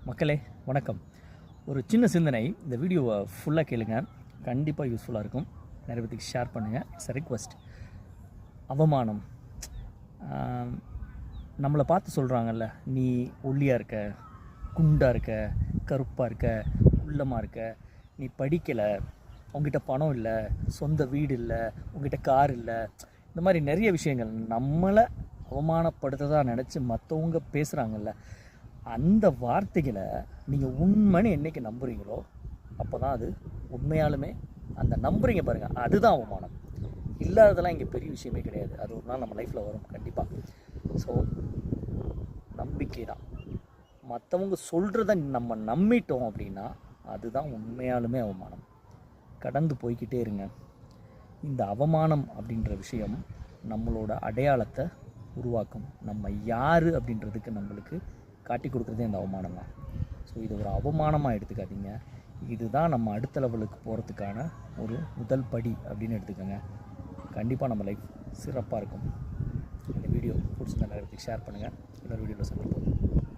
மக்களே வணக்கம். ஒரு சின்ன சிந்தனை. இந்த வீடியோவை ஃபுல்லாக கேளுங்க, கண்டிப்பாக யூஸ்ஃபுல்லாக இருக்கும். நிறைய பேருக்கு ஷேர் பண்ணுங்கள். It's a request. அவமானம், நம்மளை பார்த்து சொல்கிறாங்கல்ல, நீ ஒல்லியாக இருக்க, குண்டாக இருக்க, கருப்பாக இருக்க, உள்ளமாக இருக்க, நீ படிக்கலை, உங்ககிட்ட பணம் இல்லை, சொந்த வீடு இல்லை, உங்ககிட்ட கார் இல்லை, இந்த மாதிரி நிறைய விஷயங்கள் நம்மளை அவமானப்படுத்ததாக நினச்சி மற்றவங்க பேசுகிறாங்கல்ல, அந்த வார்த்தைகளை நீங்கள் உண்மைன்னு என்றைக்கு நம்புகிறீங்களோ அப்போ தான் அது உண்மையாலுமே அந்த நம்புறீங்க பாருங்கள், அதுதான் அவமானம். இல்லாததெல்லாம் இங்கே பெரிய விஷயமே கிடையாது. அது ஒரு நாள் நம்ம லைஃப்பில் வரும் கண்டிப்பாக. ஸோ நம்பிக்கை தான். மற்றவங்க சொல்கிறத நம்ம நம்பிட்டோம் அப்படின்னா அதுதான் உண்மையாலுமே அவமானம். கடந்து போய்கிட்டே இருங்க. இந்த அவமானம் அப்படின்ற விஷயம் நம்மளோட அடையாளத்தை உருவாக்கும். நம்ம யார் அப்படின்றதுக்கு நம்மளுக்கு காட்டி கொடுக்குறதே இந்த அவமானம் தான். ஸோ இது ஒரு அவமானமாக எடுத்துக்காதீங்க. இதுதான் நம்ம அடுத்த லெவலுக்கு போகிறதுக்கான ஒரு முதல் படி அப்படின்னு எடுத்துக்கோங்க. கண்டிப்பாக நம்ம லைஃப் சிறப்பாக இருக்கும். இந்த வீடியோ பிடிச்சிருந்தா நிறைய பேருக்கு ஷேர் பண்ணுங்கள். இன்னொரு வீடியோவில் சந்திப்போம்.